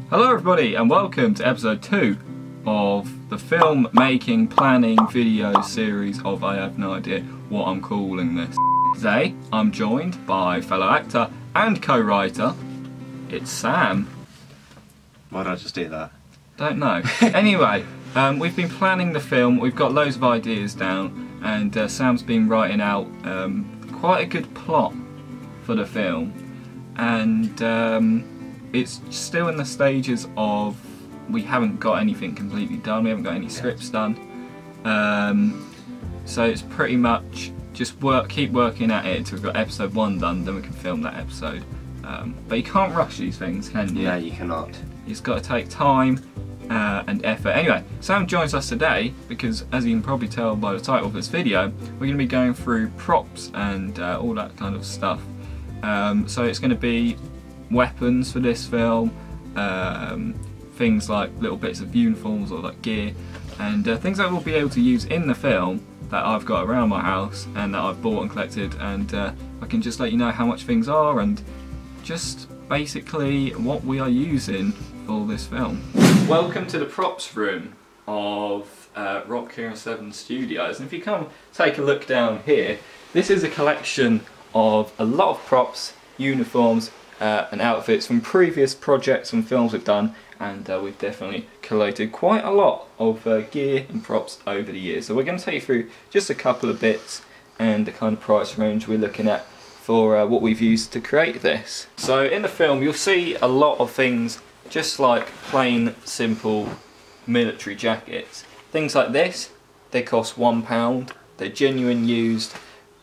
Hello everybody and welcome to episode 2 of the film making planning video series of I have no idea what I'm calling this. Today I'm joined by fellow actor and co-writer, it's Sam. Why did I just do that? Don't know. Anyway, we've been planning the film, we've got loads of ideas down, and Sam's been writing out quite a good plot for the film, and it's still in the stages of we haven't got anything completely done, we haven't got any scripts done, so it's pretty much just keep working at it until we've got episode 1 done, then we can film that episode. But you can't rush these things, can you? No, you cannot. It's got to take time and effort. Anyway, Sam joins us today because, as you can probably tell by the title of this video, we're going to be going through props and all that kind of stuff. So it's going to be weapons for this film, things like little bits of uniforms or like gear, and things that we'll be able to use in the film that I've got around my house and that I've bought and collected, and I can just let you know how much things are and just basically what we are using for this film. Welcome to the props room of Rock Kieran 7 Studios, and if you come take a look down here, this is a collection of a lot of props, uniforms and outfits from previous projects and films we've done, and we've definitely collated quite a lot of gear and props over the years. So we're going to take you through just a couple of bits and the kind of price range we're looking at for what we've used to create this. So in the film you'll see a lot of things just like plain simple military jackets. Things like this, they cost £1. They're genuine used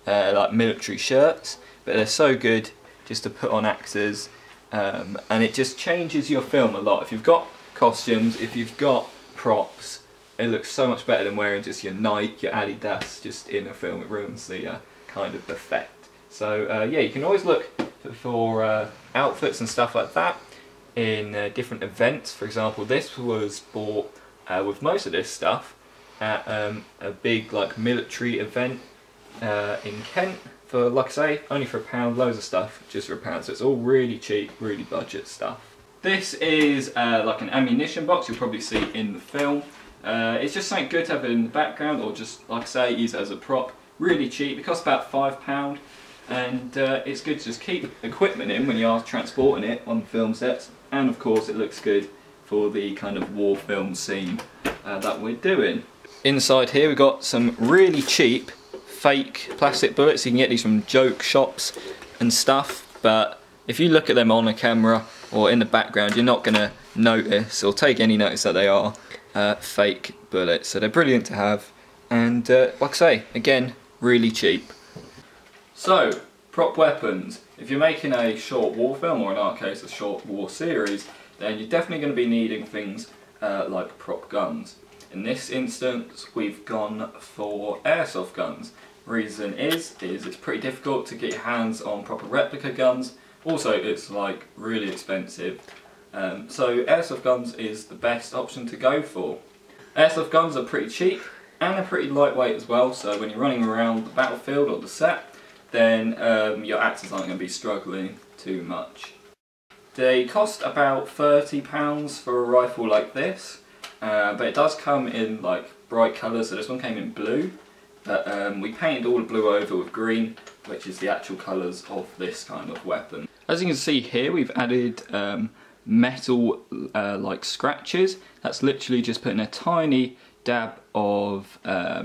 like military shirts, but they're so good just to put on actors, and it just changes your film a lot. If you've got costumes, if you've got props, it looks so much better than wearing just your Nike, your Adidas just in a film. It ruins the kind of effect. So yeah, you can always look for outfits and stuff like that in different events. For example, this was bought with most of this stuff at a big like military event in Kent for, like I say, only for £1. Loads of stuff just for £1, so it's all really cheap, really budget stuff. This is like an ammunition box you'll probably see in the film. It's just something good to have in the background, or just, like I say, use it as a prop. Really cheap, it costs about £5, and it's good to just keep equipment in when you are transporting it on film sets, and of course it looks good for the kind of war film scene that we're doing. Inside here we've got some really cheap fake plastic bullets. You can get these from joke shops and stuff, but if you look at them on a camera or in the background, you're not going to notice or take any notice that they are fake bullets. So they're brilliant to have, and like I say, again, really cheap. So, prop weapons. If you're making a short war film, or in our case a short war series, then you're definitely going to be needing things like prop guns. In this instance we've gone for airsoft guns. Reason is it's pretty difficult to get your hands on proper replica guns. Also it's like really expensive. So airsoft guns is the best option to go for. Airsoft guns are pretty cheap and they're pretty lightweight as well, so when you're running around the battlefield or the set, then your actors aren't going to be struggling too much. They cost about £30 for a rifle like this, but it does come in like bright colours, so this one came in blue, but we painted all the blue over with green, which is the actual colours of this kind of weapon. As you can see here, we've added metal like scratches. That's literally just putting a tiny dab of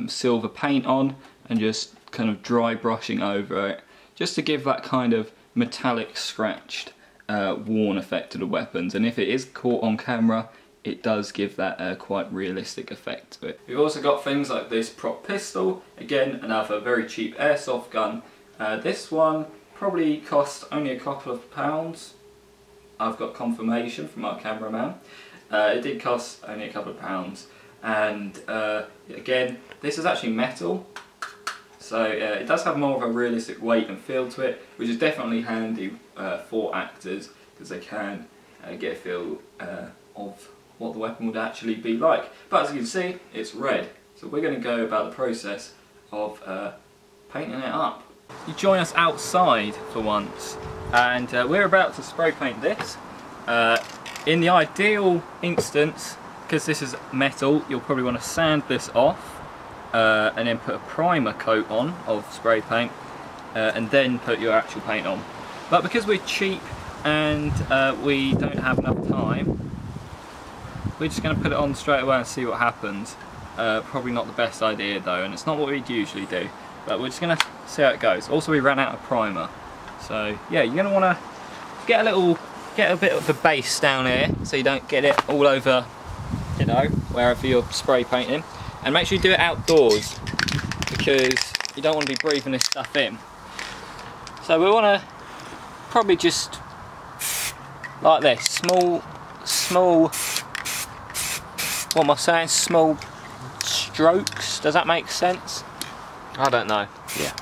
silver paint on and just kind of dry brushing over it, just to give that kind of metallic scratched worn effect to the weapons, and if it is caught on camera it does give that quite realistic effect to it. We've also got things like this prop pistol, again another very cheap airsoft gun. This one probably cost only a couple of £. I've got confirmation from our cameraman. It did cost only a couple of £, and again this is actually metal, so it does have more of a realistic weight and feel to it, which is definitely handy for actors because they can get a feel of what the weapon would actually be like. But as you can see, it's red, so we're going to go about the process of painting it up. You join us outside for once, and we're about to spray paint this. In the ideal instance, because this is metal, you'll probably want to sand this off and then put a primer coat on of spray paint and then put your actual paint on. But because we're cheap and we don't have enough time, we're just going to put it on straight away and see what happens. Probably not the best idea though, and it's not what we'd usually do, but we're just going to see how it goes. Also, we ran out of primer, so yeah, you're going to want to get a bit of the base down here so you don't get it all over, you know, wherever you're spray painting, and make sure you do it outdoors because you don't want to be breathing this stuff in. So we want to probably just like this, small, what am I saying, small strokes, does that make sense? I don't know, yeah.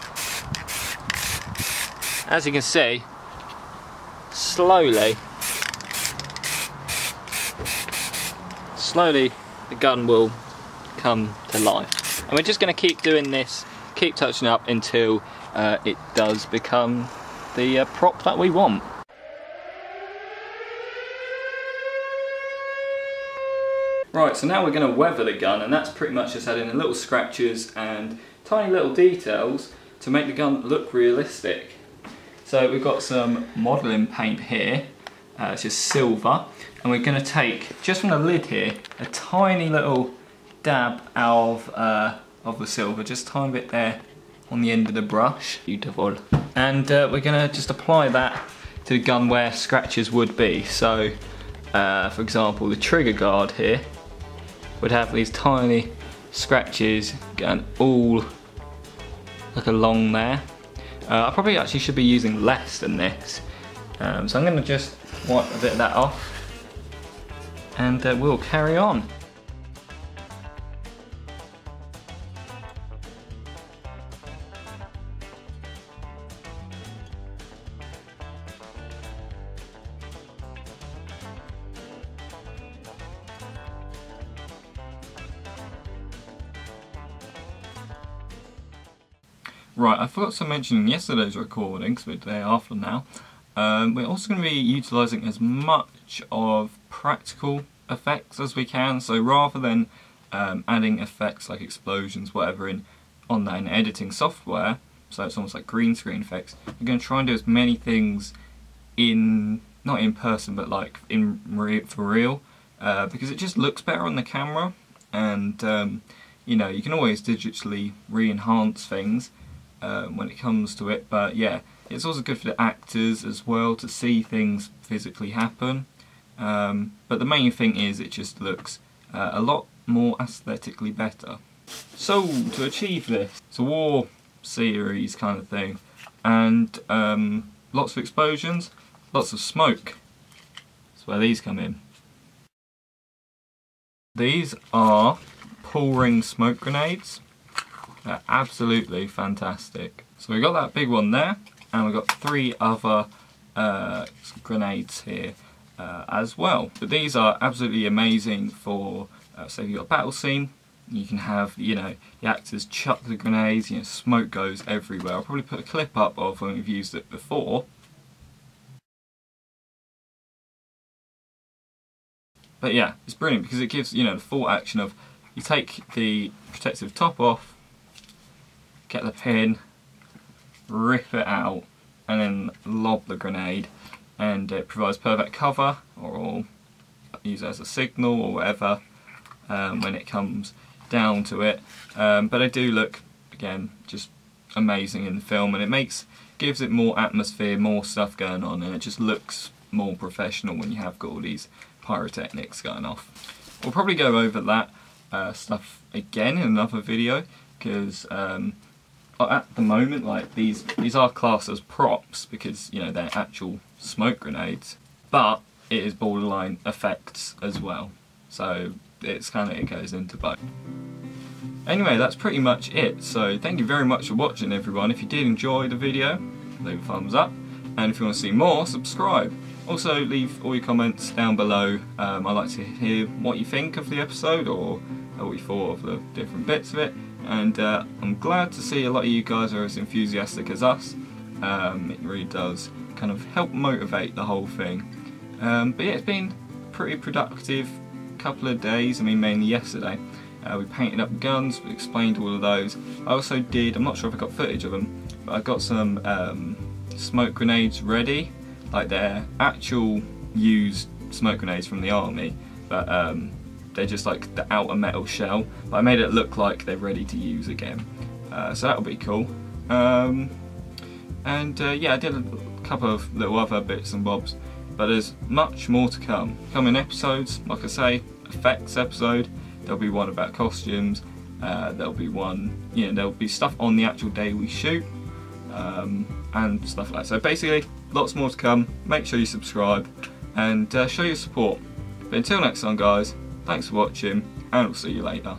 As you can see, slowly the gun will come to life. And we're just going to keep doing this, keep touching up until it does become the prop that we want. Right, so now we're going to weather the gun, and that's pretty much just adding little scratches and tiny little details to make the gun look realistic. So we've got some modelling paint here, it's just silver, and we're going to take, just from the lid here, a tiny little dab out of the silver, just a tiny bit there on the end of the brush. Beautiful. And we're going to just apply that to the gun where scratches would be. So, for example, the trigger guard here would have these tiny scratches going all like along there. I probably actually should be using less than this, so I'm going to just wipe a bit of that off and we'll carry on. Right, I forgot to mention in yesterday's recording, because we're the day after now, we're also going to be utilising as much of practical effects as we can. So rather than adding effects like explosions, whatever, on that in editing software, so it's almost like green screen effects, we're going to try and do as many things not in person, but like for real, because it just looks better on the camera, and you know, you can always digitally re-enhance things when it comes to it, but yeah, it's also good for the actors as well to see things physically happen, but the main thing is it just looks a lot more aesthetically better. So to achieve this, it's a war series kind of thing, and lots of explosions, lots of smoke. That's where these come in. These are pull ring smoke grenades. They're absolutely fantastic. So we got that big one there, and we've got 3 other grenades here as well. But these are absolutely amazing for, say if you've got a battle scene, you can have, you know, the actors chuck the grenades, you know, smoke goes everywhere. I'll probably put a clip up of when we've used it before. But yeah, it's brilliant because it gives, you know, the full action of, you take the protective top off, get the pin, rip it out, and then lob the grenade, and it provides perfect cover, or use it as a signal or whatever when it comes down to it. But they do look, again, just amazing in the film, and it gives it more atmosphere, more stuff going on, and it just looks more professional when you have got all these pyrotechnics going off. We'll probably go over that stuff again in another video, because at the moment, like these are classed as props because, you know, they're actual smoke grenades, but it is borderline effects as well, so it's kind of, it goes into both. Anyway, that's pretty much it. So thank you very much for watching, everyone. If you did enjoy the video, leave a thumbs up, and if you want to see more, subscribe. Also, leave all your comments down below. I'd like to hear what you think of the episode, or what you thought of the different bits of it. And I'm glad to see a lot of you guys are as enthusiastic as us. It really does kind of help motivate the whole thing. But yeah, it's been a pretty productive couple of days. I mean, mainly yesterday. We painted up guns, we explained all of those. I also did, I'm not sure if I got footage of them, but I got some smoke grenades ready, like they're actual used smoke grenades from the army, but they're just like the outer metal shell, but I made it look like they're ready to use again. So that'll be cool. Yeah, I did a couple of little other bits and bobs, but there's much more to come. Coming episodes, like I say, effects episode, there'll be one about costumes, there'll be one, there'll be stuff on the actual day we shoot, and stuff like that. So basically, lots more to come. Make sure you subscribe and show your support. But until next time guys, thanks for watching, and I'll see you later.